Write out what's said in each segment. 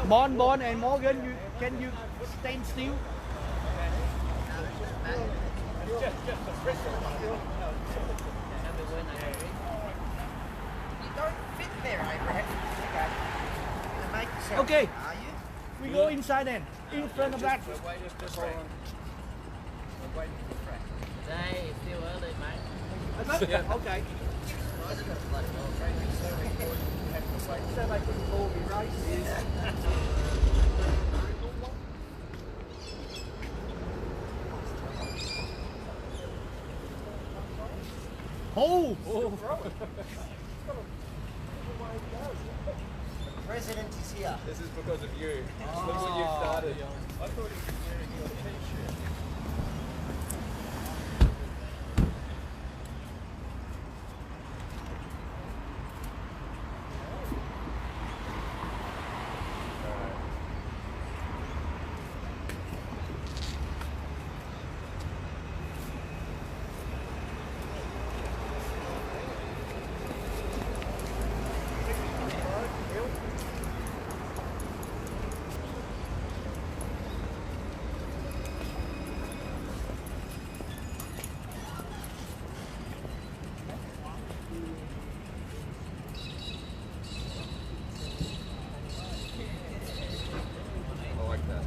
Bon and Morgan, can you stand still? You don't fit there, Abraham. Okay. Make yourself. Okay. Are you? We go inside then, in front of that. We're waiting for Frank. We're waiting for Frank. Today is still early, mate. Yeah. Okay. So they can all be racing. Oh! The president is here. This is because of you. Look what you started. I thought he was wearing your t-shirt. I like that.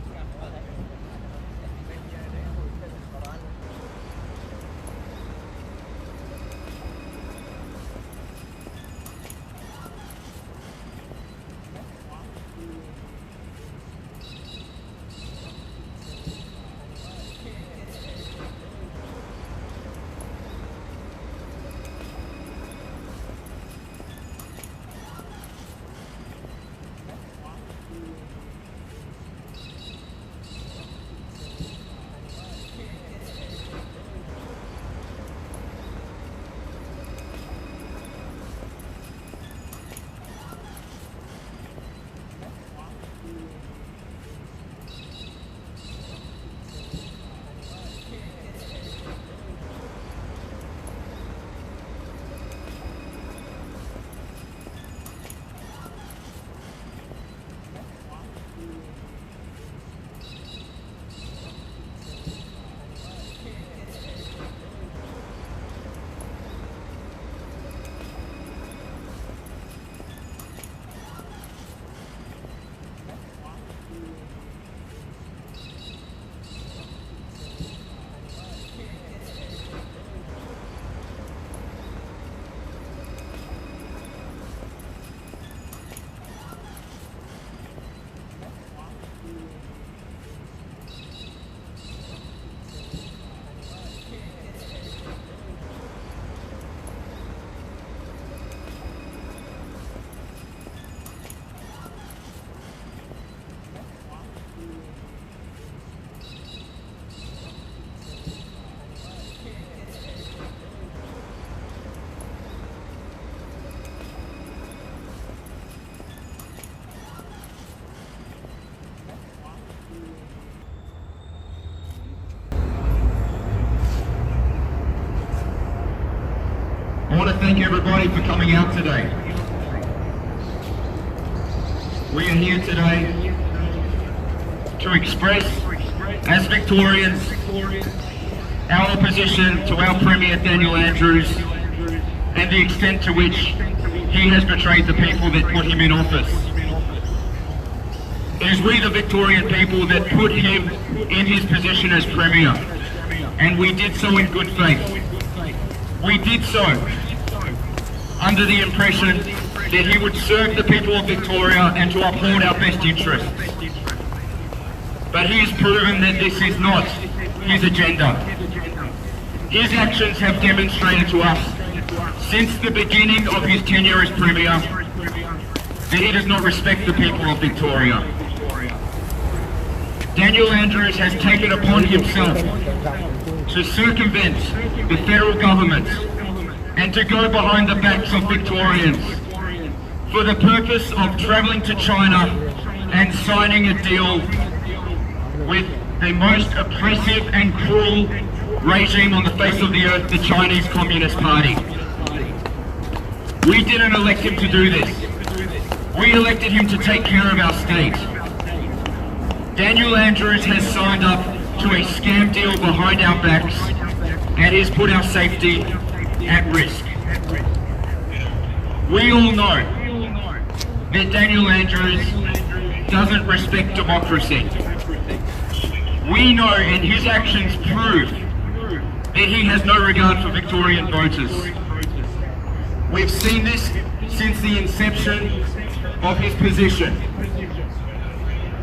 I want to thank everybody for coming out today. We are here today to express, as Victorians, our opposition to our Premier Daniel Andrews and the extent to which he has betrayed the people that put him in office. It is we the Victorian people that put him in his position as Premier, and we did so in good faith. We did so under the impression that he would serve the people of Victoria and to uphold our best interests. But he has proven that this is not his agenda. His actions have demonstrated to us since the beginning of his tenure as Premier that he does not respect the people of Victoria. Daniel Andrews has taken upon himself to circumvent the federal government and to go behind the backs of Victorians for the purpose of travelling to China and signing a deal with the most oppressive and cruel regime on the face of the earth, the Chinese Communist Party. We didn't elect him to do this. We elected him to take care of our state. Daniel Andrews has signed up to a scam deal behind our backs and has put our safety at risk. We all know that Daniel Andrews doesn't respect democracy. We know, and his actions prove, that he has no regard for Victorian voters. We've seen this since the inception of his position.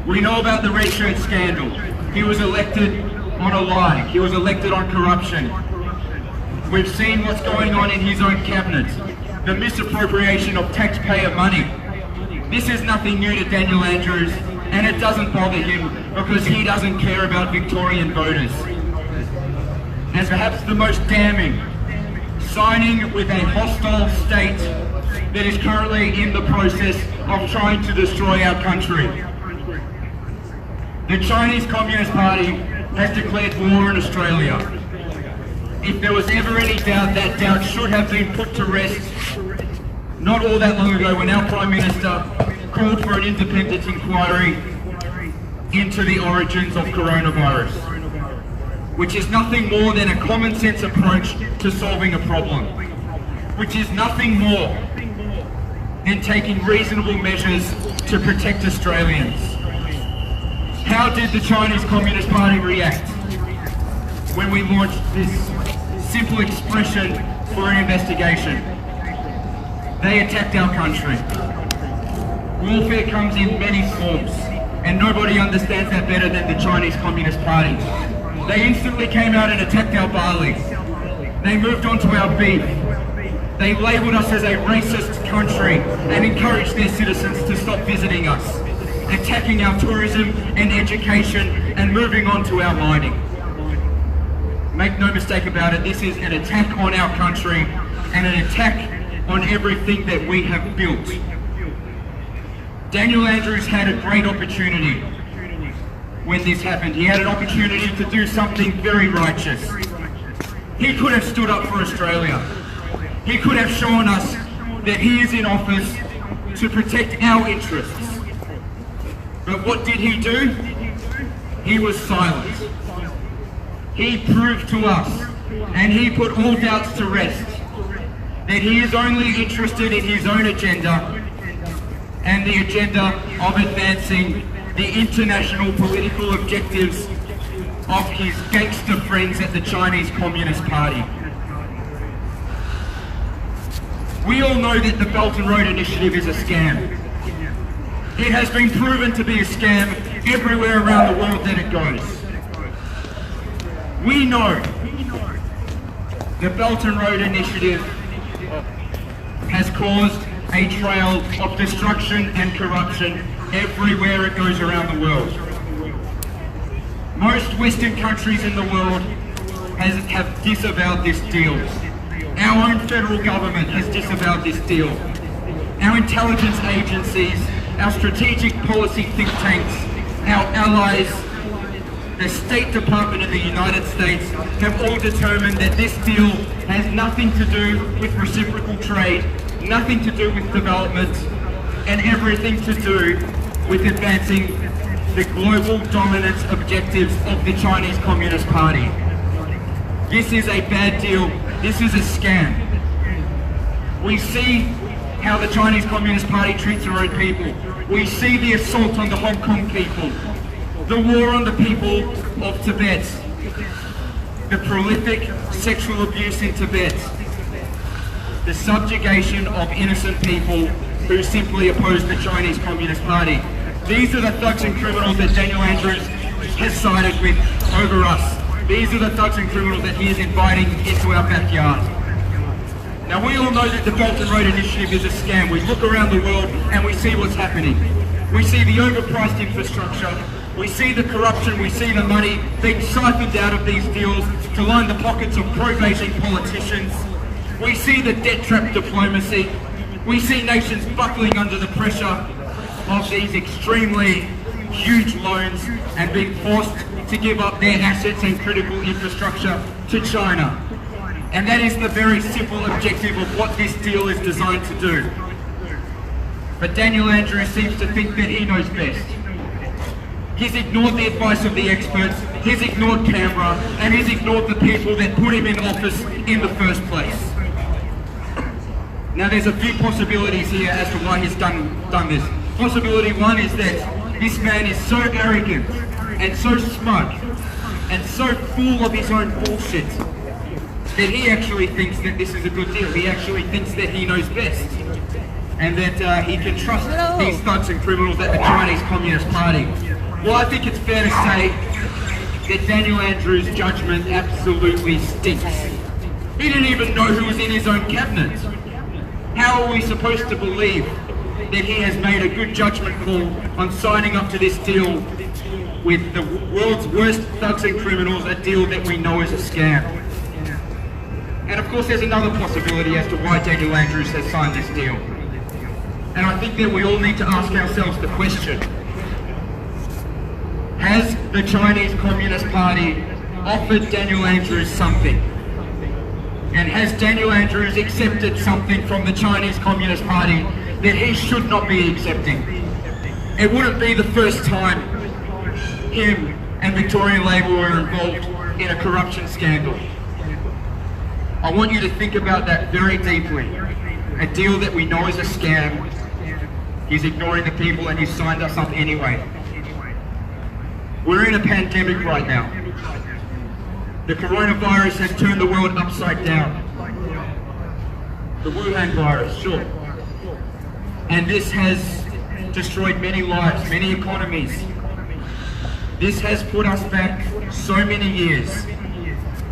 We know about the red shirt scandal. He was elected on a lie. He was elected on corruption. We've seen what's going on in his own cabinet. The misappropriation of taxpayer money. This is nothing new to Daniel Andrews, and it doesn't bother him because he doesn't care about Victorian voters. And perhaps the most damning, signing with a hostile state that is currently in the process of trying to destroy our country. The Chinese Communist Party has declared war on Australia. If there was ever any doubt, that doubt should have been put to rest not all that long ago when our Prime Minister called for an independent inquiry into the origins of coronavirus, which is nothing more than a common sense approach to solving a problem, which is nothing more than taking reasonable measures to protect Australians. How did the Chinese Communist Party react when we launched this simple expression for an investigation? They attacked our country. Warfare comes in many forms, and nobody understands that better than the Chinese Communist Party. They instantly came out and attacked our barley. They moved on to our beef. They labelled us as a racist country and encouraged their citizens to stop visiting us, attacking our tourism and education and moving on to our mining. Make no mistake about it, this is an attack on our country and an attack on everything that we have built. Daniel Andrews had a great opportunity when this happened. He had an opportunity to do something very righteous. He could have stood up for Australia. He could have shown us that he is in office to protect our interests. But what did he do? He was silent. He proved to us, and he put all doubts to rest, that he is only interested in his own agenda and the agenda of advancing the international political objectives of his gangster friends at the Chinese Communist Party. We all know that the Belt and Road Initiative is a scam. It has been proven to be a scam everywhere around the world that it goes. We know the Belt and Road Initiative has caused a trail of destruction and corruption everywhere it goes around the world. Most Western countries in the world have disavowed this deal. Our own federal government has disavowed this deal. Our intelligence agencies, our strategic policy think tanks, our allies, the State Department of the United States have all determined that this deal has nothing to do with reciprocal trade, nothing to do with development, and everything to do with advancing the global dominance objectives of the Chinese Communist Party. This is a bad deal. This is a scam. We see how the Chinese Communist Party treats their own people. We see the assault on the Hong Kong people, the war on the people of Tibet, the prolific sexual abuse in Tibet, the subjugation of innocent people who simply oppose the Chinese Communist Party. These are the thugs and criminals that Daniel Andrews has sided with over us. These are the thugs and criminals that he is inviting into our backyard. Now we all know that the Belt and Road Initiative is a scam. We look around the world and we see what's happening. We see the overpriced infrastructure, we see the corruption, we see the money being siphoned out of these deals to line the pockets of pro-Beijing politicians. We see the debt trap diplomacy. We see nations buckling under the pressure of these extremely huge loans and being forced to give up their assets and critical infrastructure to China. And that is the very simple objective of what this deal is designed to do. But Daniel Andrews seems to think that he knows best. He's ignored the advice of the experts, he's ignored Canberra, and he's ignored the people that put him in office in the first place. Now there's a few possibilities here as to why he's done this. Possibility one is that this man is so arrogant and so smug and so full of his own bullshit that he actually thinks that this is a good deal. He actually thinks that he knows best and that he can trust these thugs and criminals at the Chinese Communist Party. Well, I think it's fair to say that Daniel Andrews' judgment absolutely stinks. He didn't even know who was in his own cabinet. How are we supposed to believe that he has made a good judgment call on signing up to this deal with the world's worst thugs and criminals, a deal that we know is a scam? And of course there's another possibility as to why Daniel Andrews has signed this deal. And I think that we all need to ask ourselves the question: has the Chinese Communist Party offered Daniel Andrews something? And has Daniel Andrews accepted something from the Chinese Communist Party that he should not be accepting? It wouldn't be the first time him and Victorian Labor were involved in a corruption scandal. I want you to think about that very deeply. A deal that we know is a scam. He's ignoring the people and he's signed us up anyway. We're in a pandemic right now. The coronavirus has turned the world upside down. The Wuhan virus, sure. And this has destroyed many lives, many economies. This has put us back so many years.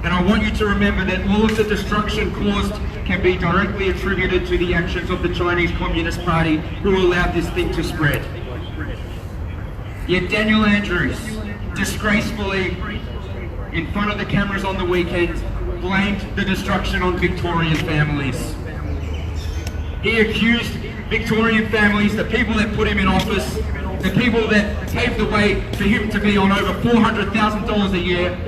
And I want you to remember that all of the destruction caused can be directly attributed to the actions of the Chinese Communist Party, who allowed this thing to spread. Yet Daniel Andrews, disgracefully, in front of the cameras on the weekend, blamed the destruction on Victorian families. He accused Victorian families, the people that put him in office, the people that paved the way for him to be on over $400,000 a year,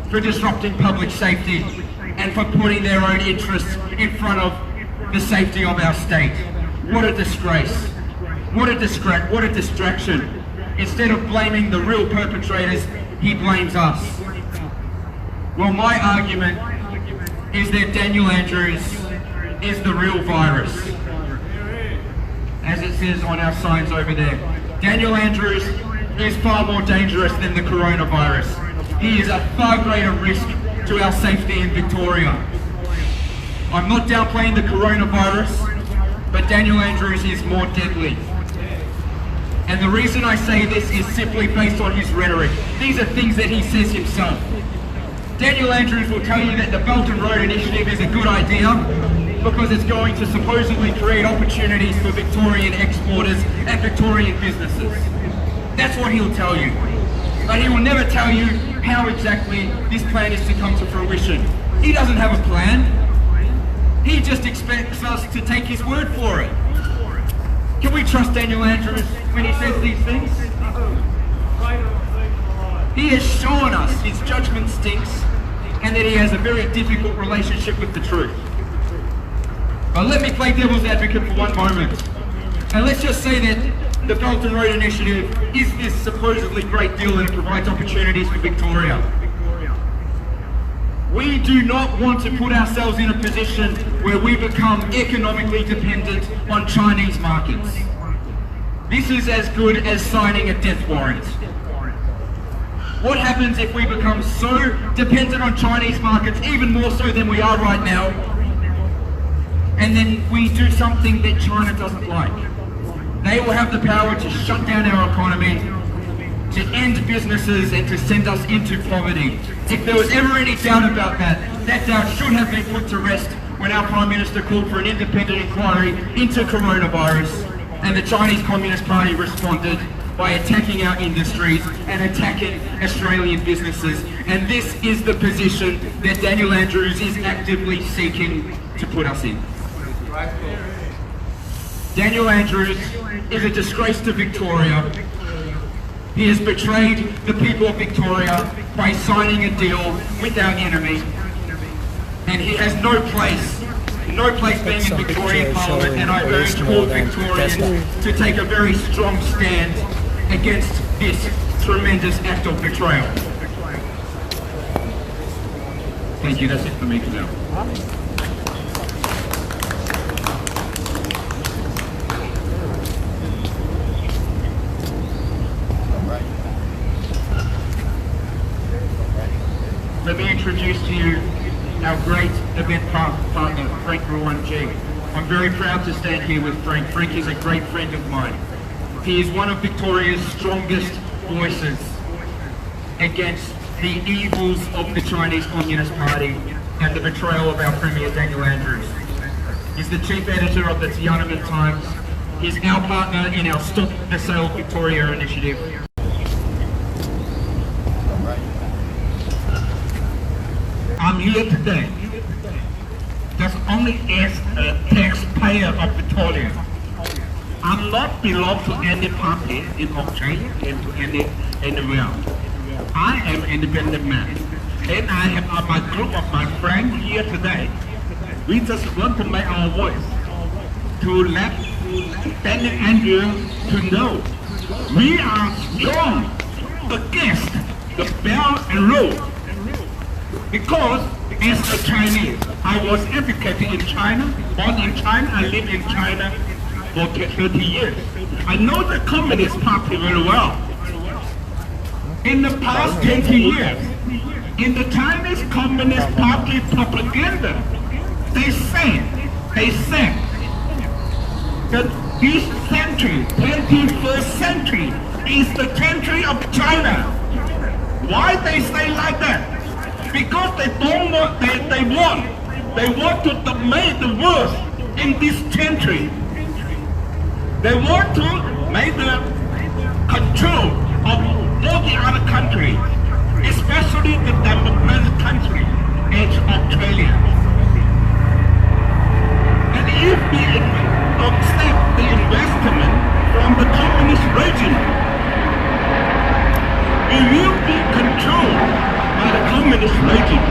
for disrupting public safety and for putting their own interests in front of the safety of our state. What a disgrace. What a distraction. Instead of blaming the real perpetrators, he blames us. Well, my argument is that Daniel Andrews is the real virus. As it says on our signs over there, Daniel Andrews is far more dangerous than the coronavirus. He is a far greater risk to our safety in Victoria. I'm not downplaying the coronavirus, but Daniel Andrews is more deadly. And the reason I say this is simply based on his rhetoric. These are things that he says himself. Daniel Andrews will tell you that the Belt and Road Initiative is a good idea because it's going to supposedly create opportunities for Victorian exporters and Victorian businesses. That's what he'll tell you. But he will never tell you how exactly this plan is to come to fruition. He doesn't have a plan. He just expects us to take his word for it. Can we trust Daniel Andrews when he says these things? He has shown us his judgment stinks and that he has a very difficult relationship with the truth. But let me play devil's advocate for one moment. And let's just say that the Belt and Road Initiative is this supposedly great deal and it provides opportunities for Victoria. We do not want to put ourselves in a position where we become economically dependent on Chinese markets. This is as good as signing a death warrant. What happens if we become so dependent on Chinese markets, even more so than we are right now, and then we do something that China doesn't like? They will have the power to shut down our economy, to end businesses and to send us into poverty. If there was ever any doubt about that, that doubt should have been put to rest when our Prime Minister called for an independent inquiry into coronavirus, and the Chinese Communist Party responded by attacking our industries and attacking Australian businesses. And this is the position that Daniel Andrews is actively seeking to put us in. Daniel Andrews is a disgrace to Victoria. He has betrayed the people of Victoria by signing a deal with our enemy. And he has no place being in Victorian Parliament, and I urge all Victorians to take a very strong stand against this tremendous act of betrayal. Thank you, that's it for me for now. Let me introduce to you our great event partner, Frank Ruan-G. I'm very proud to stand here with Frank. Frank is a great friend of mine. He is one of Victoria's strongest voices against the evils of the Chinese Communist Party and the betrayal of our Premier Daniel Andrews. He's the chief editor of the Tiananmen Times. He's our partner in our Stop the Sale of Victoria initiative. I'm here today just only as a taxpayer of Victoria. I'm not belong to any party in Australia and to anywhere. I am an independent man, and I have my group of my friends here today. We just want to make our voice to let Daniel Andrews to know we are strong against the Belt and Road. Because as a Chinese, I was educated in China, born in China, I lived in China for 30 years. I know the Communist Party very well. In the past 20 years, in the Chinese Communist Party propaganda, they said that this century, 21st century, is the century of China. Why they say like that? Because they don't want, they want to dominate the world in this century. They want to make the control of all the other countries, especially the democratic country as Australia. And if we accept the investment from the communist regime, we will be controlled by the communist regime.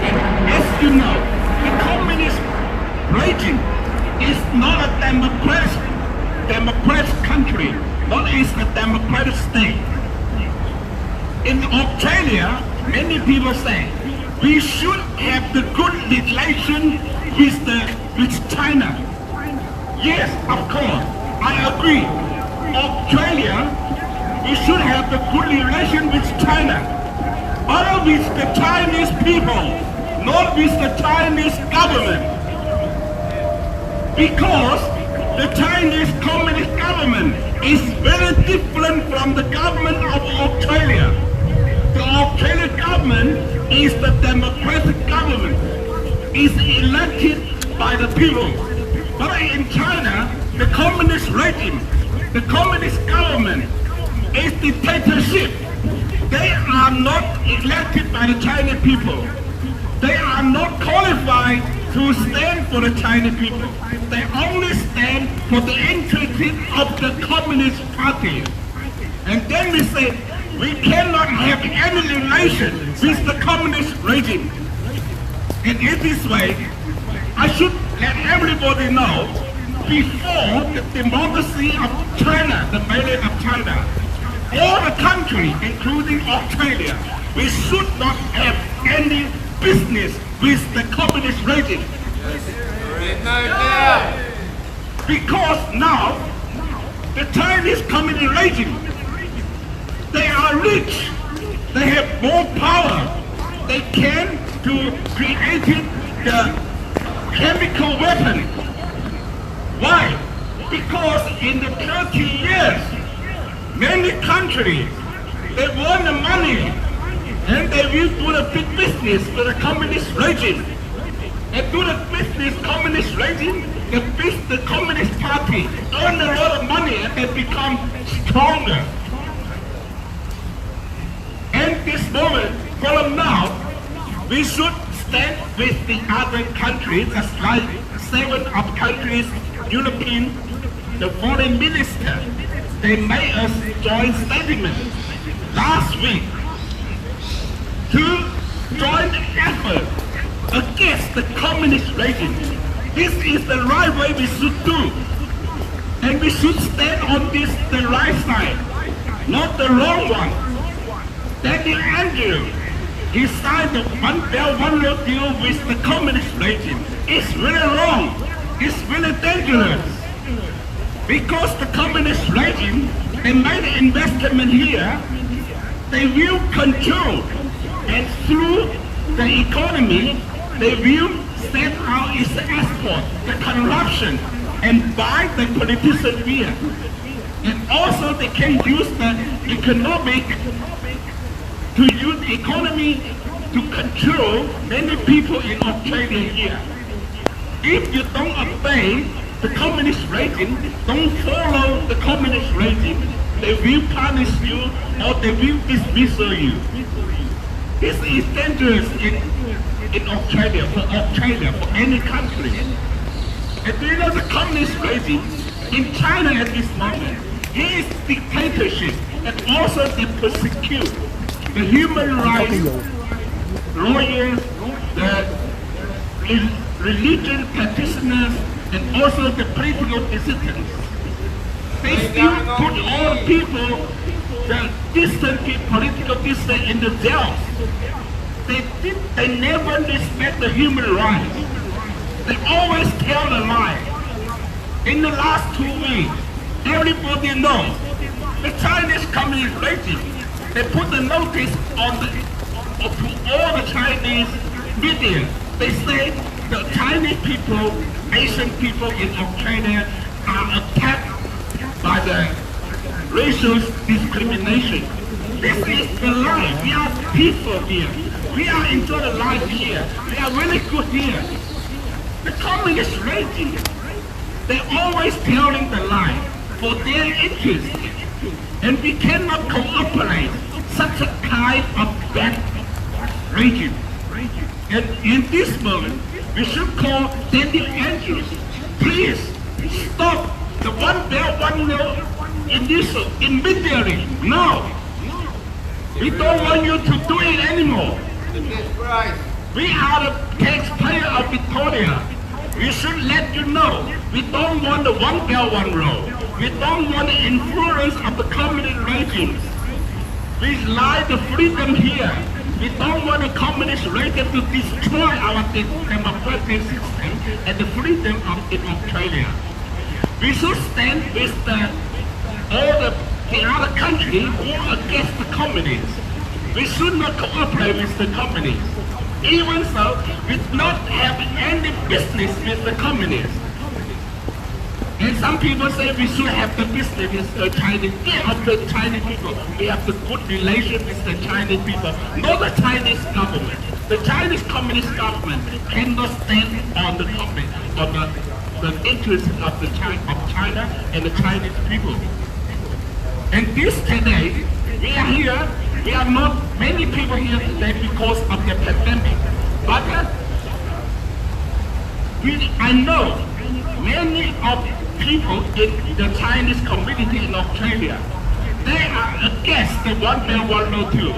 And as you know, the communist regime is not a democratic country, not as a democratic state. In Australia, many people say we should have the good relation with China. Yes, of course, I agree. Australia, we should have the good relation with China, but with the Chinese people, not with the Chinese government. Because the Chinese Communist government is very different from the government of Australia. The Australian government is the democratic government, is elected by the people. But in China, the communist regime, the communist government is dictatorship. They are not elected by the Chinese people. They are not qualified to stand for the Chinese people. They only stand for the interests of the Communist Party. And then we say, we cannot have any relation with the communist regime. And in this way, I should let everybody know, before the democracy of China, the mainland of China, all the countries, including Australia, we should not have any business with the communist regime. Because now, the Chinese communist regime, they are rich, they have more power, they can create the chemical weapon. Why? Because in the 30 years, many countries, they want the money and they will do the big business with the communist regime. And do the business communist regime, the communist party earn a lot of money and they become stronger. And this moment, from now, we should stand with the other countries, just like 7 of countries, European, the foreign minister, they made us joint statement last week to join the effort against the communist regime. This is the right way we should do. And we should stand on this, the right side. not the wrong one. Daniel Andrew, he signed the One Belt, One Road deal with the communist regime. It's really wrong. It's really dangerous. Because the communist regime, they made an investment here, they will control, and through the economy, they will set out its export, the corruption, and buy the politician here. And also they can use the economic, to use the economy to control many people in Australia here. If you don't obey the communist regime, don't follow the communist regime, they will punish you or they will dismiss you. This is dangerous in Australia, for any country. And do you know the communist regime in China at this moment, it is dictatorship and also they persecute the human rights lawyers, the religion practitioners, and also the political dissidents. They still put all people, the distant political dissident in the jails. They never respect the human rights. They always tell the lie. In the last 2 weeks, everybody knows the Chinese communist regime, they put the notice on to all the Chinese media. They say the Chinese people, Asian people in Australia are attacked by the racial discrimination. This is the life. We are peaceful here. We are enjoying life here. We are really good here. The communist regime, they're always telling the lie for their interest. And we cannot cooperate such a kind of bad regime. And in this moment, we should call Daniel Andrews. Please stop the One Belt, One Road initiative immediately. No. We don't want you to do it anymore. We are the taxpayer of Victoria. We should let you know. We don't want the One Belt, One Road. We don't want the influence of the communist regimes. We like the freedom here. We don't want the communist regime to destroy our democratic system and the freedom in Australia. We should stand with all the other countries who are against the communists. We should not cooperate with the communists. Even so, we do not have any business with the communists. And some people say we should have the business with the Chinese. Yeah, of the Chinese people. We have the good relation with the Chinese people, not the Chinese government. The Chinese communist government cannot stand on the topic of the interests of China and the Chinese people. And this today, we are here. We are not many people here today because of the pandemic. But I know many of people in the Chinese community in Australia, they are against the One Belt, One Road too.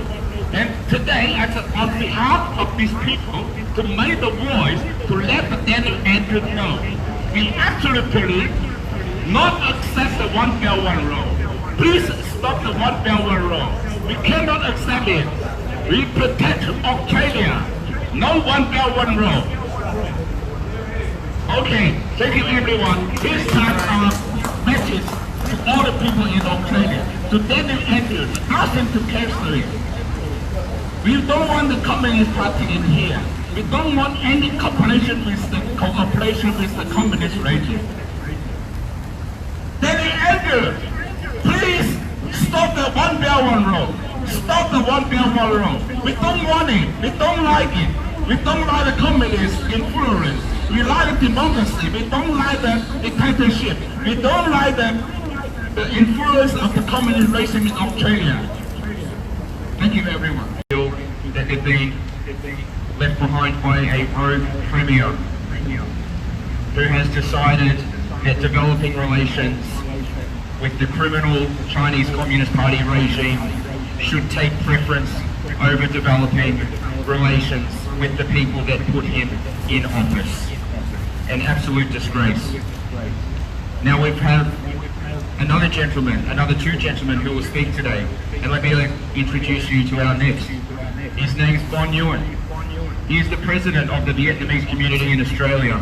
And today, on behalf of these people, to make the voice, to let the Daniel Andrews know, we absolutely not accept the One Belt, One Road. Please stop the One Belt, One Road. We cannot accept it. We protect Australia. No One Belt, One Road. Okay, thank you everyone. Here's our message to all the people in Australia. To Daniel Andrews, ask him to cancel it. We don't want the Communist Party in here. We don't want any cooperation with the communist regime. Daniel Andrews, please stop the One Belt, One Road. Stop the One Belt, One Road. We don't want it. We don't like it. We don't like the communist influence. We like the democracy. We don't like the dictatorship. We don't like the influence of the communist regime in Australia. Thank you, everyone. That is being left behind by a rogue premier who has decided that developing relations with the criminal Chinese Communist Party regime should take preference over developing relations with the people that put him in office. An absolute disgrace. Now we've had another gentleman, another two gentlemen who will speak today. And let me introduce you to our next. His name's Bon Nguyen. He is the president of the Vietnamese community in Australia.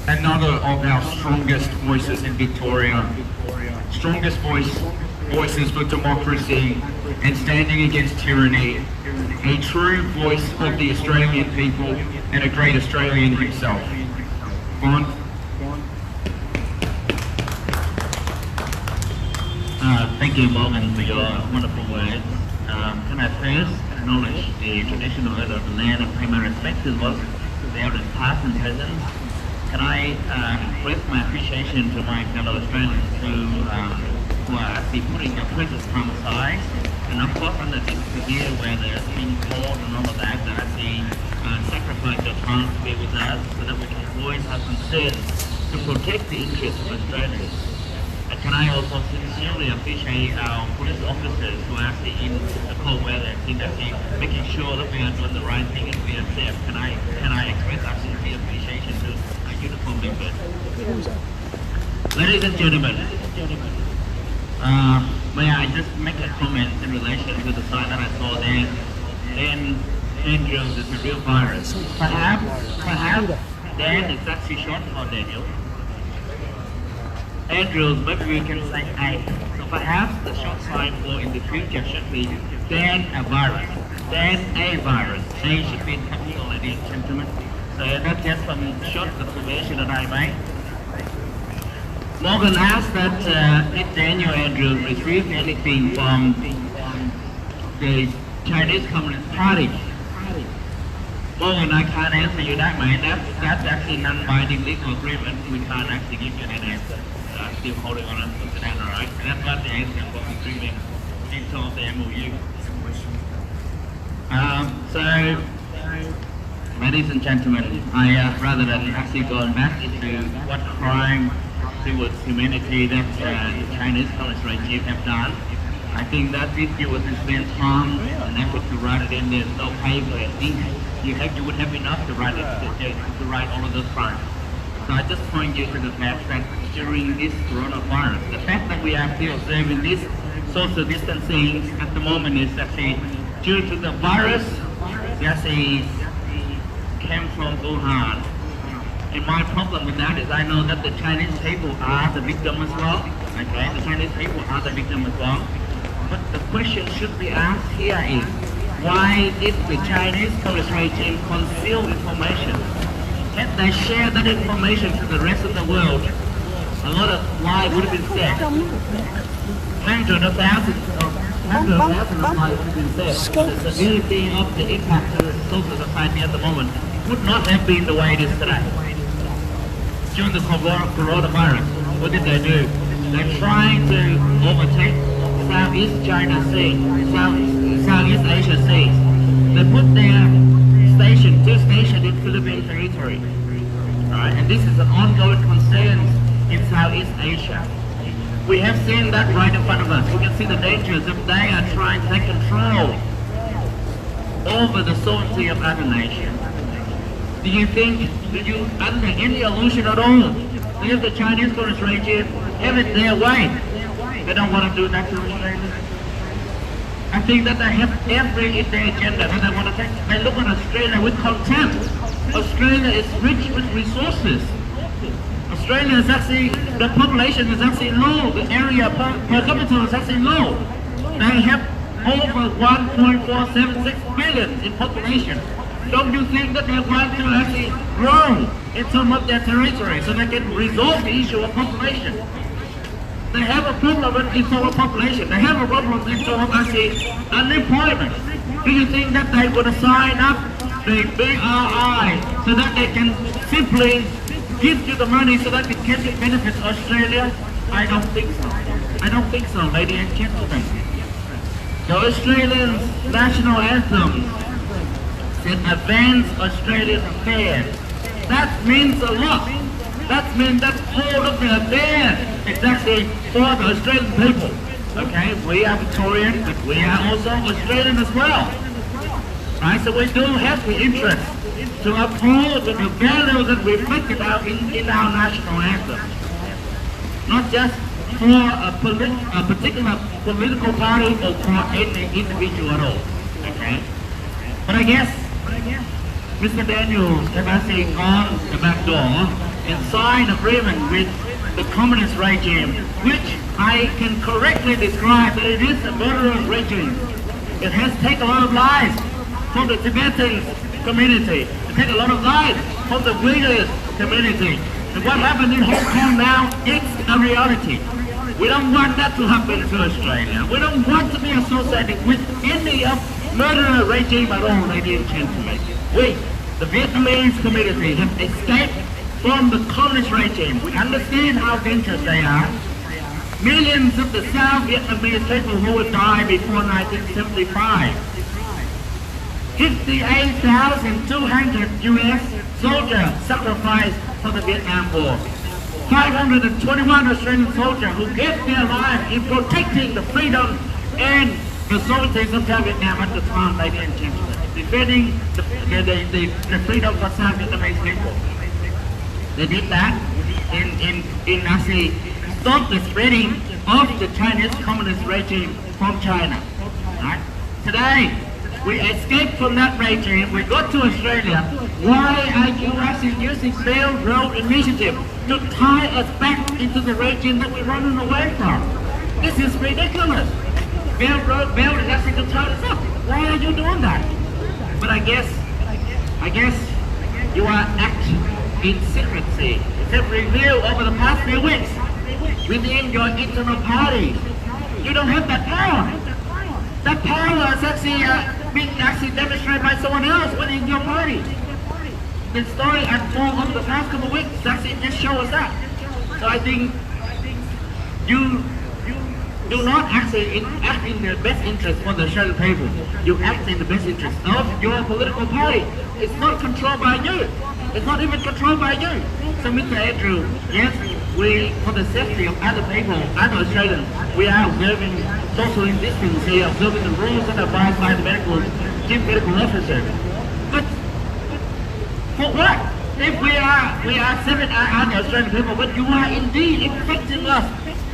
Another of our strongest voices in Victoria. Strongest voices for democracy and standing against tyranny. A true voice of the Australian people and a great Australian himself. Bon. Thank you, Morgan, for your wonderful words. Can I first acknowledge the traditional owner of the land and pay my respects to both the elders past and present? Can I express my appreciation to my fellow Australians who are actually putting their precious time aside, and of course under this year where there's been cold and all of that, they actually sacrifice their time to be with us so that we can voice our concerns to protect the interests of Australians. And can I also sincerely appreciate our police officers who are actually in the cold weather and actually making sure that we are doing the right thing and we are safe. Can I express our sincere appreciation to our uniform members. Ladies and gentlemen, may I just make a comment in relation to the sign that I saw there? Dan Andrews is a real virus. Perhaps Dan is actually short for Daniel. Andrews, maybe we can say A. So perhaps the short sign for in the future should be Dan a virus. Dan a virus. A should be in capital, ladies and gentlemen. So that's just some short observation that I made. Morgan asked that if Daniel Andrews received anything from the Chinese Communist Party. Morgan, I can't answer you that, man. That's actually non-binding legal agreement. We can't actually give you an answer. So I'm still holding on to that, alright? And that's what the answer of the agreement into the MOU. So, ladies and gentlemen, rather than actually going back into what crime towards humanity that the Chinese Communist regime have done, I think that if you would spend time and effort to write it in, there's no paper and ink, you would have enough to write all of those crimes. So I just point you to the fact that during this coronavirus, the fact that we are still observing this social distancing at the moment is actually due to the virus that came from Wuhan. And my problem with that is I know that the Chinese people are the victim as well. Okay, the Chinese people are the victim as well. But the question should be asked here is, why did the Chinese Communist regime conceal information? Can't they share that information to the rest of the world? A lot of lies would have been said. Hundreds of thousands of lies would have been said. The severity of the impact to the social society at the moment would not have been the way it is today. During the coronavirus, what did they do? They're trying to overtake Southeast China Sea, Southeast Asia Sea. They put their two stations in Philippine territory. Right? And this is an ongoing concern in Southeast Asia. We have seen that right in front of us. We can see the dangers if they are trying to take control over the sovereignty of other nations. Do you under any illusion at all, if the Chinese Communist regime have it their way, they don't want to do that to Australia? I think that they have every in their agenda that they want to take. They look at Australia with contempt. Australia is rich with resources. Australia is actually, the population is actually low. The area per capita is actually low. They have over 1.476 billion in population. Don't you think that they want to actually grow in some of their territory so they can resolve the issue of population? They have a problem in terms of population. They have a problem in terms of actually unemployment. Do you think that they would sign up the BRI so that they can simply give you the money so that it can benefit Australia? I don't think so. I don't think so, ladies and gentlemen. The Australian national anthem said advance Australian affairs. That means a lot. That means that all of the affairs is actually for the Australian people. Okay, we are Victorian, but we are also Australian as well. Right, so we do have the interest to uphold the values that reflected out in our national anthem. not just for a particular political party or for any individual at all. Okay? But I guess Mr. Daniels has actually gone the back door and signed agreement with the communist regime, which I can correctly describe that it is a murderous regime. It has taken a lot of lives from the Tibetan community. It takes a lot of lives from the Uyghur community. And what happened in Hong Kong now, it's a reality. We don't want that to happen to Australia. We don't want to be associated with any of murderer regime at all, ladies and gentlemen. We, the Vietnamese community, have escaped from the communist regime. We understand how dangerous they are. Millions of the South Vietnamese people who would die before 1975. 58,200 US soldiers sacrificed for the Vietnam War. 521 Australian soldiers who gave their lives in protecting the freedom and the sovereignty of South Vietnam at the time, ladies and gentlemen, defending the freedom for South Vietnamese people. They did that in actually stop the spreading of the Chinese communist regime from China. Right? Today, we escaped from that regime, we got to Australia. Why are you actually using Belt Road Initiative to tie us back into the regime that we're running away from? This is ridiculous. Belt is actually to tie us up. Why are you doing that? But I guess you are acting in secrecy. It's a review over the past few weeks within your internal party. You don't have that power. That power is actually being demonstrated by someone else within your party. The story unfolded over the past couple of weeks actually just show us that. So I think you do not actually act in the best interest for the Australian people. You act in the best interest of your political party. It's not controlled by you. It's not even controlled by you. So Mr. Andrew, yes, we, for the safety of other people, other Australians, we are observing social distance here, observing the rules and advised by the chief medical officer. But for what? If we are saving other Australian people, but you are indeed infecting us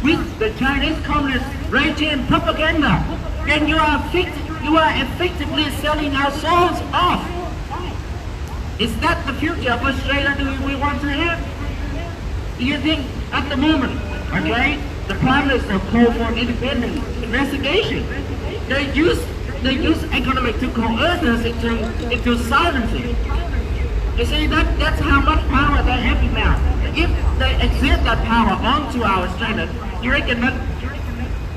with the Chinese Communist regime propaganda, then you are effectively selling our souls off. Is that the future of Australia do we want to have? Do you think at the moment, okay, the Prime Minister called for an independent investigation? They use economic to coerce us into silencing. You see, that's how much power they have now. If they exert that power onto our Australia, you reckon that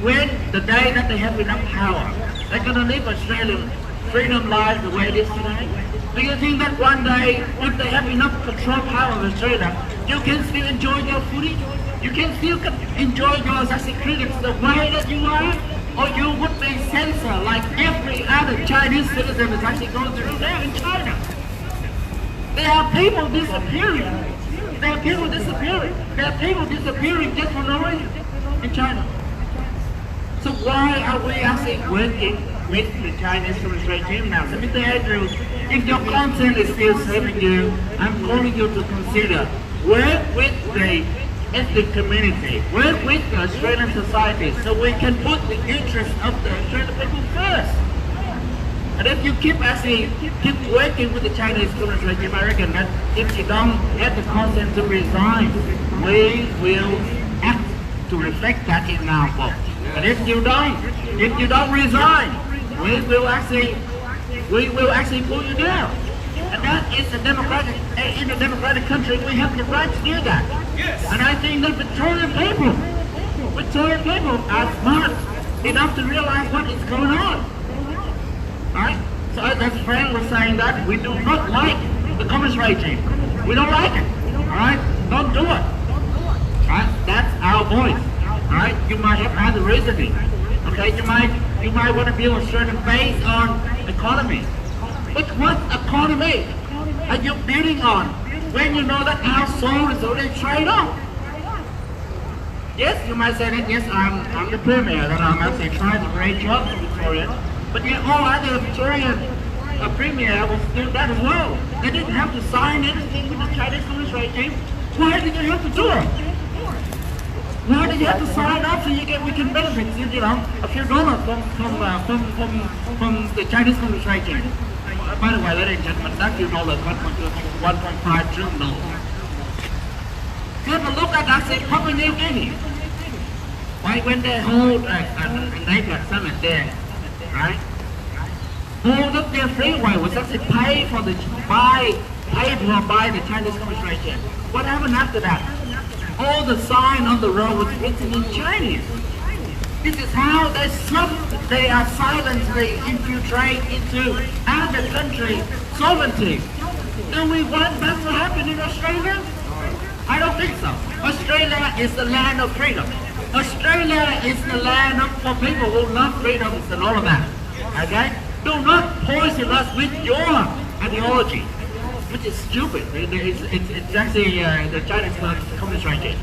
when the day that they have enough power, they're going to live Australian freedom life the way it is today? Do you think that one day, if they have enough control power of Australia, you can still enjoy your footage? You can still enjoy your critics the way that you are? Or you would be censored like every other Chinese citizen is actually going through there in China? There are people disappearing. There are people disappearing. There are people disappearing just for no reason in China. So why are we actually working with the Chinese Communist regime now? So Mr. Andrews, if your content is still serving you, I'm calling you to consider work with the ethnic community, work with the Australian society so we can put the interests of the Australian people first. And if you keep working with the Chinese Communist regime, I reckon that if you don't have the consent to resign, we will act to reflect that in our vote. But if you don't resign, we will actually pull you down. And that is in a democratic country, we have the right to do that. Yes. And I think that Victorian people are smart enough to realize what is going on. Alright? So as Frank was saying that we do not like the communist regime. We don't like it. Alright? Don't do it. Alright? That's our voice. Alright? You might have other reasoning. Okay? You might want to build Australia based on economy. But what economy are you building on when you know that our soul is already trade off? Yes, you might say that, yes, I'm the Premier, that I'm actually trying to great job for Victoria. But yet all other Victorian Premier was doing that as well. They didn't have to sign anything with the Chinese Communist regime. Why did they have to do it? Why do you have to sign up so we can benefit, you know, a few dollars from the Chinese Communist regime? By the way, ladies and gentlemen, that few dollars went to $1.5 trillion. Have a look at that Papua New Guinea. Right when they hold a NAPEC summit there, right? Hold up their freeway was actually paid for by the Chinese Communist regime. What happened after that? All the sign on the road was written in Chinese. This is how they are silently infiltrate into other country sovereignty. Do we want that to happen in Australia? I don't think so. Australia is the land of freedom. Australia is the land for people who love freedoms and all of that. Okay? Do not poison us with your ideology, which is stupid. It's actually the Chinese Communist regime.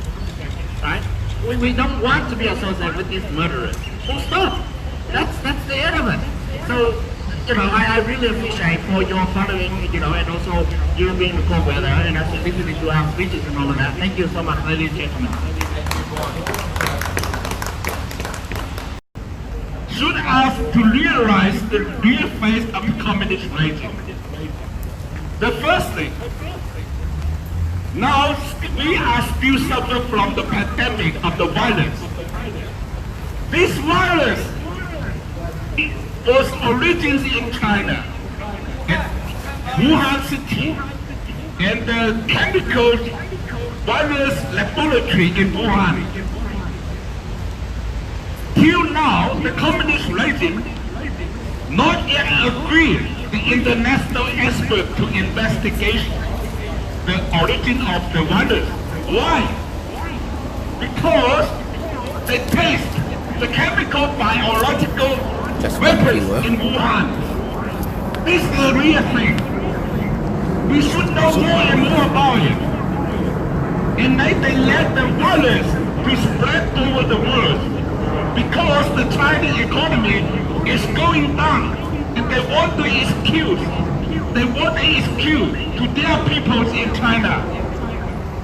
Right? We don't want to be associated with these murderers. Full stop. That's the end of it. So, you know, I really appreciate for your following, you know, and also you being the co-weather and also listening to our speeches and all of that. Thank you so much, ladies and gentlemen. Should us to realize the real face of the communist regime. The first thing, now we are still suffering from the pandemic of the violence. This virus was origins in China, in Wuhan city, and the chemical virus laboratory in Wuhan. Till now, the communist regime not yet agreed the international expert to investigate the origin of the virus. Why? Because they taste the chemical biological weapons in Wuhan. This is the real thing. We should know more and more about it. And they let the virus to spread over the world. Because the Chinese economy is going down, and they want to excuse to their peoples in China.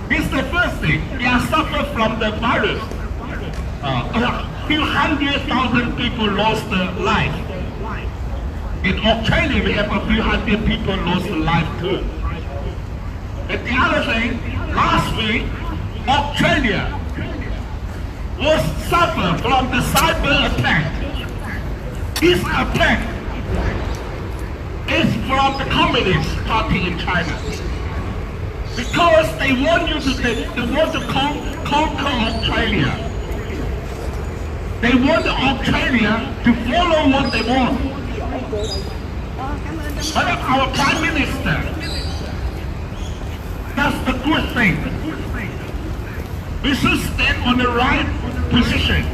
This is the first thing. They are suffering from the virus. A few 100,000 people lost their life. In Australia, we have a few hundred people lost their life too. And the other thing, last week, Australia was suffered from the cyber attack. This attack is from the Communist Party in China. Because they want to conquer Australia. They want Australia to follow what they want. But our Prime Minister, that's the good thing. We should stand on the right position.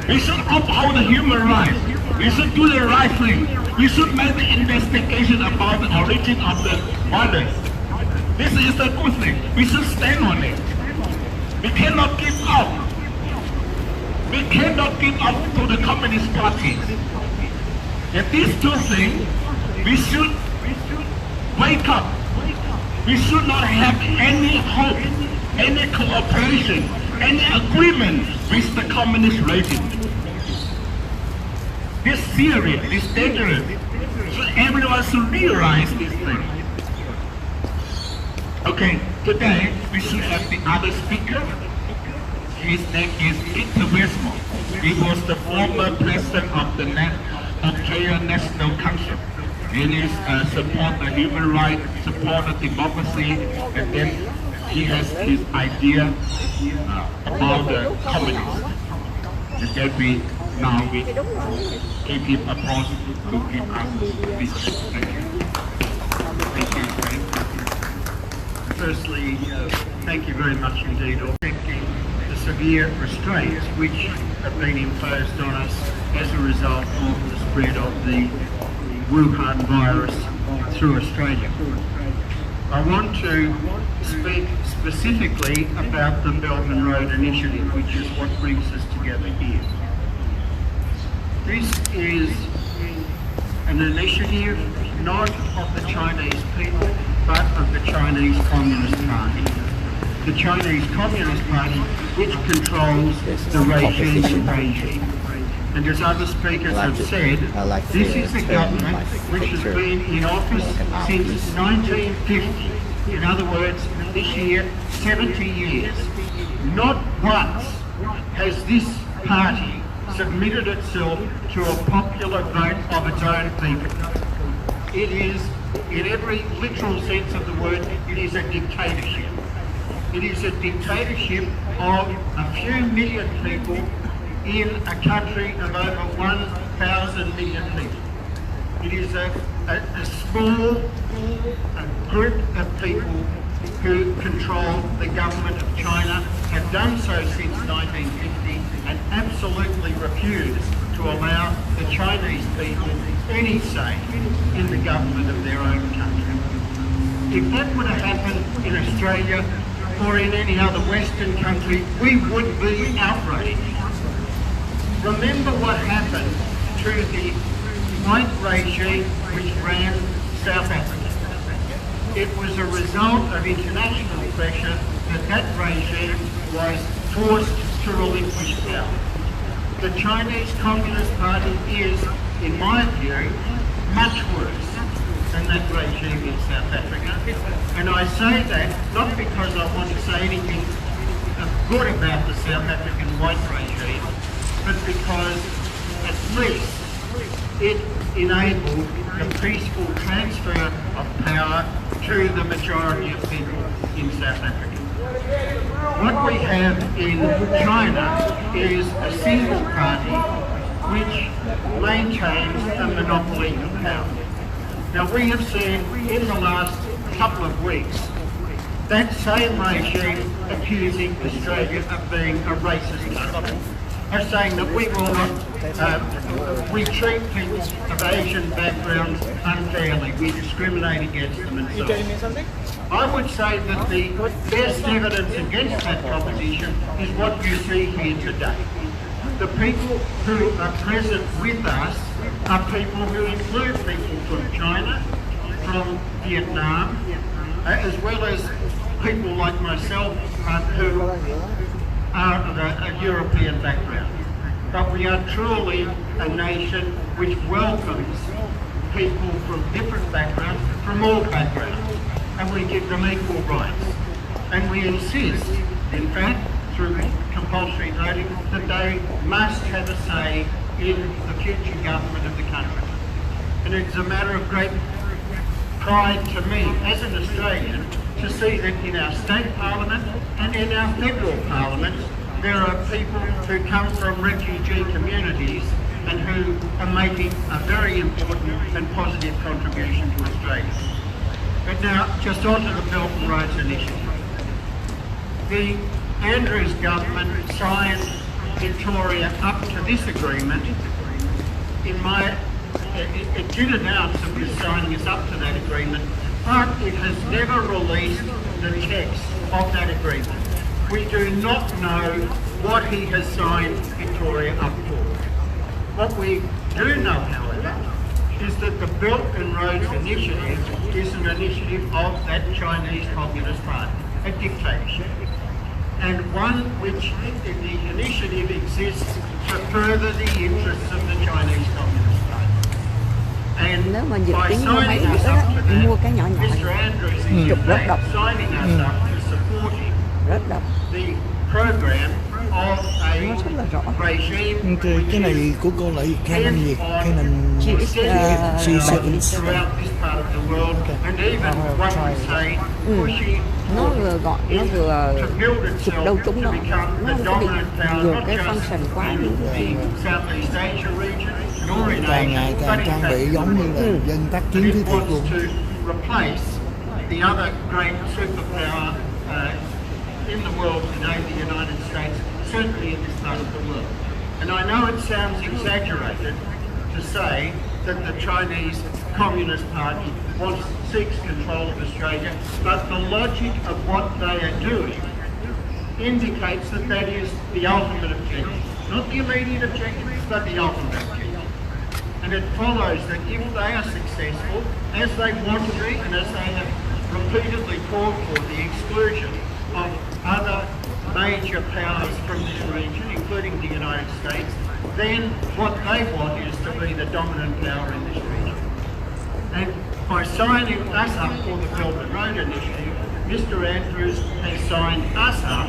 We should uphold the human rights. We should do the right thing. We should make the investigation about the origin of the virus. This is the good thing. We should stand on it. We cannot give up. We cannot give up to the Communist Party. And these two things, we should wake up. We should not have any hope, any cooperation, any agreement with the communist regime. This serious, this dangerous. So everyone should realize this thing. Okay, today we should have the other speaker. His name is Peter Westmore. He was the former president of the Australian National Council. He is support the human rights, support the democracy, and then he has his idea about the communists. And then we keep him applause to give us this. Thank you. Thank you. Firstly, thank you very much indeed for affecting the severe restraints which have been imposed on us as a result of the spread of the Wuhan virus through Australia. I want to speak specifically about the Melbourne Road Initiative, which is what brings us together here. This is an initiative not of the Chinese people, but of the Chinese Communist Party. the Chinese Communist Party, which controls the regime. And as other speakers have said, this is the government which has been in office since 1950. In other words, this year, 70 years. Not once has this party submitted itself to a popular vote of its own people. It is, in every literal sense of the word, it is a dictatorship. It is a dictatorship of a few million people in a country of over 1,000 million people. It is a small group of people who control the government of China, have done so since 1950, and absolutely refuse to allow the Chinese people any say in the government of their own country. If that would have happened in Australia or in any other Western country, we would be outraged. Remember what happened to the white regime which ran South Africa. It was a result of international pressure that that regime was forced to relinquish power. The Chinese Communist Party is, in my view, much worse than that regime in South Africa. And I say that not because I want to say anything good about the South African white regime, but because at least it enabled the peaceful transfer of power to the majority of people in South Africa. What we have in China is a single party which maintains a monopoly of power. Now we have seen in the last couple of weeks that same regime accusing Australia of being a racist country, of saying that we will not, we treat people of Asian backgrounds unfairly, we discriminate against them and so on. I would say that the best evidence against that proposition is what you see here today. The people who are present with us are people who include people from China, from Vietnam, as well as people like myself who are of a European background. But we are truly a nation which welcomes people from different backgrounds, from all backgrounds, and we give them equal rights. And we insist, in fact, through compulsory voting, that they must have a say in the future government of the country. And it's a matter of great pride to me, as an Australian, to see that in our state parliament and in our federal parliament, there are people who come from refugee communities and who are making a very important and positive contribution to Australia. But now, just on to the Belt and Roads Initiative. The Andrews government signed Victoria up to this agreement. It did announce it was signing us up to that agreement, but it has never released the text of that agreement. We do not know what he has signed Victoria up for. What we do know, however, is that the Belt and Roads Initiative is an initiative of that Chinese Communist Party, a dictatorship, and one which the initiative exists to further the interests of the Chinese Communist Party. And Nếu mà dự by tính mua mấy signing cái us đó, up to mua that, cái nhỏ nhỏ Mr. này. Andrews is in Rất fact độc. signing us up to supporting Rất độc. the program of a Nó rất là rõ. regime cái này của cô là Canon gì? Canon C7's. throughout this part of the world, and even one would say pushing Nó vừa gọn, nó vừa to build chụp itself đâu trúng to đó. become Nó the không có bị dominant power nhiều not cái just function quá in như the Southeast Asia region, nor in Càng ngày Asia, càng but in trang fact bị giống như là dân tác chiến it thứ thiệt wants luôn. to replace the other great superpower in the world today, the United States, certainly in this part of the world. And I know it sounds exaggerated to say that the Chinese Communist Party seeks control of Australia, but the logic of what they are doing indicates that that is the ultimate objective. Not the immediate objective, but the ultimate objective. And it follows that if they are successful, as they want to be, and as they have repeatedly called for the exclusion of other major powers from this region, including the United States, then what they want is to be the dominant power in this region. And by signing us up for the Belt and Road Initiative, Mr Andrews has signed us up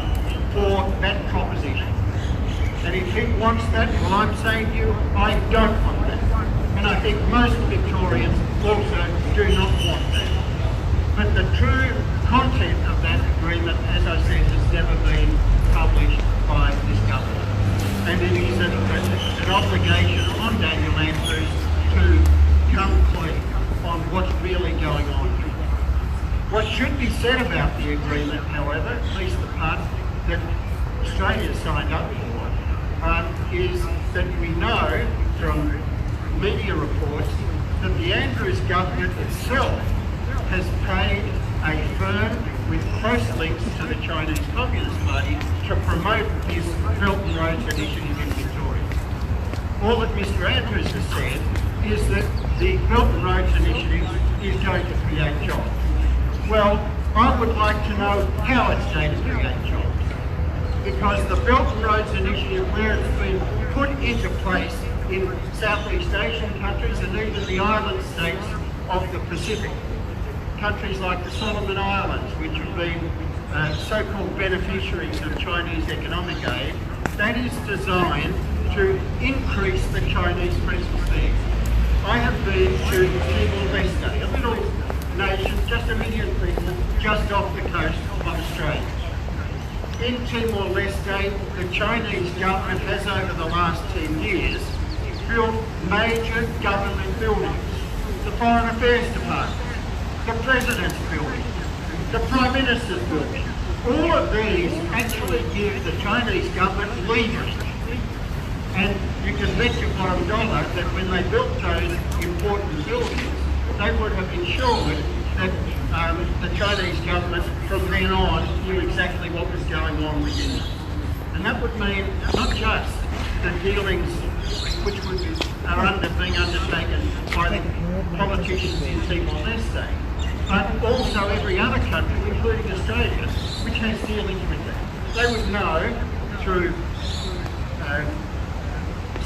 for that proposition. And if he wants that, well, I'm saying to you, I don't want that. And I think most Victorians also do not want that. But the true content of that agreement, as I said, has never been published by this government. And it is an obligation on Daniel Andrews to come clean on what's really going on here. What should be said about the agreement, however, at least the part that Australia signed up for, is that we know from media reports that the Andrews government itself has paid a firm with close links to the Chinese Communist Party to promote his Belt and Roads Initiative in Victoria. All that Mr Andrews has said is that the Belt and Roads Initiative is going to create jobs. Well, I would like to know how it's going to create jobs. Because the Belt and Roads Initiative, where it's been put into place in Southeast Asian countries and even the island states of the Pacific, countries like the Solomon Islands, which have been so-called beneficiaries of Chinese economic aid, that is designed to increase the Chinese presence there. I have been to Timor-Leste, a little nation, just 1 million people, just off the coast of Australia. In Timor-Leste, the Chinese government has over the last 10 years built major government buildings. The Foreign Affairs Department, the President's building, the Prime Minister's building. All of these actually give the Chinese government leverage. And you can bet your bottom dollar that when they built those important buildings, they would have ensured that the Chinese government from then on knew exactly what was going on within them. And that would mean not just the dealings which are being undertaken by the politicians in Timor-Leste, but also every other country, including Australia, which has dealings with them. They would know through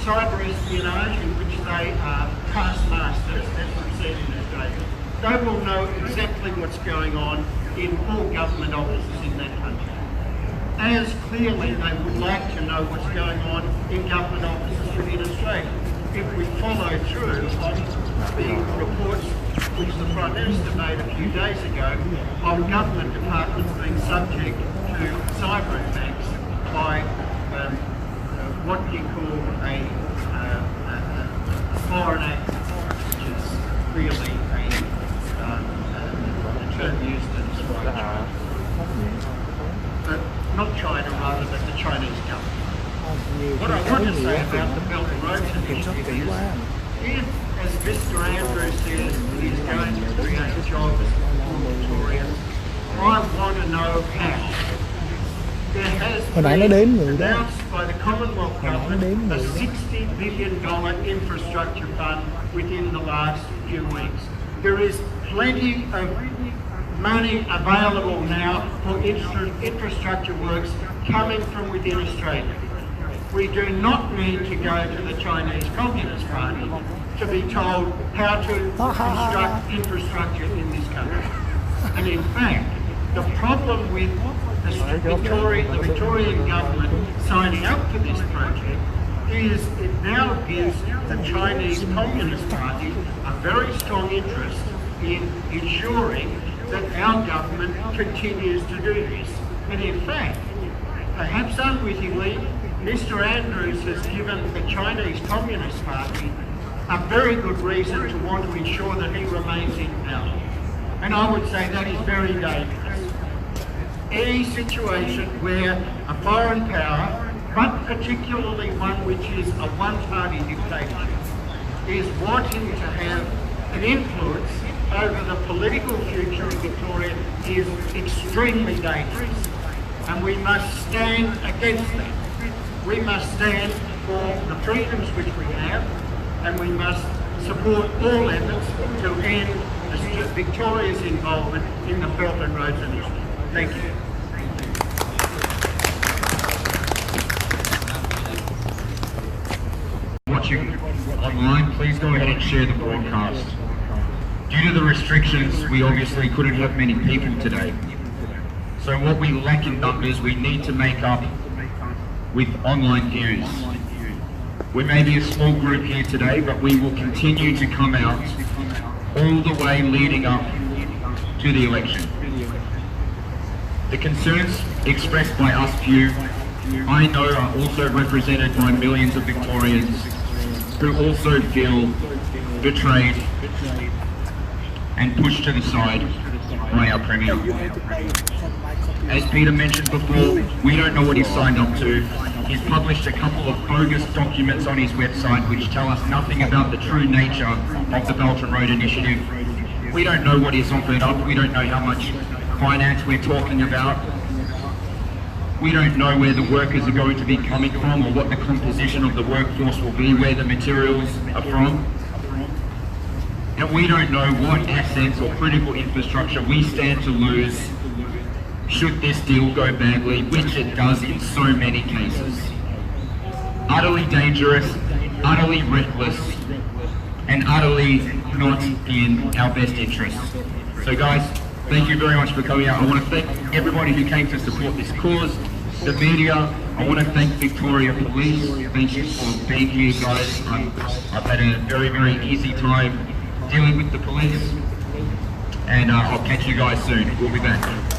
cyber espionage, in which they are past masters, as we've said in Australia. They will know exactly what's going on in all government offices in that country. As clearly they would like to know what's going on in government offices within Australia. If we follow through on the reports which the Prime Minister made a few days ago of government departments being subject to cyber attacks by what you call a foreign act, which is really a term used to describe China. Not China, rather, but the Chinese government. What I want to say about the Belt and Roads Initiative is, if, as Mr Andrews says, he's going to create jobs for Victorians, I want to know how. There has been announced by the Commonwealth Government a $60 billion infrastructure fund within the last few weeks. There is plenty of money available now for infrastructure works coming from within Australia. We do not need to go to the Chinese Communist Party to be told how to construct infrastructure in this country. And in fact, the problem with the Victorian government signing up for this project is it now gives the Chinese Communist Party a very strong interest in ensuring that our government continues to do this. And in fact, perhaps unwittingly, Mr Andrews has given the Chinese Communist Party a very good reason to want to ensure that he remains in power. And I would say that is very dangerous. Any situation where a foreign power, but particularly one which is a one-party dictatorship, is wanting to have an influence over the political future of Victoria is extremely dangerous. And we must stand against that. We must stand for the freedoms which we have, and we must support all efforts to end Victoria's involvement in the Belt and Roads Initiative. Thank you. online, please go ahead and share the broadcast. Due to the restrictions, we obviously couldn't have many people today. So what we lack in numbers, we need to make up with online views. We may be a small group here today, but we will continue to come out all the way leading up to the election. The concerns expressed by us few, I know are also represented by millions of Victorians who also feel betrayed and pushed to the side by our Premier. As Peter mentioned before, we don't know what he's signed up to. He's published a couple of bogus documents on his website which tell us nothing about the true nature of the Belt and Road Initiative. We don't know what he's offered up. We don't know how much finance we're talking about. We don't know where the workers are going to be coming from or what the composition of the workforce will be, where the materials are from. And we don't know what assets or critical infrastructure we stand to lose should this deal go badly, which it does in so many cases. Utterly dangerous, utterly reckless, and utterly not in our best interests. So guys, thank you very much for coming out. I want to thank everybody who came to support this cause, the media. I want to thank Victoria Police. Thank you for being here, guys. I've had a very, very easy time dealing with the police. And I'll catch you guys soon. We'll be back.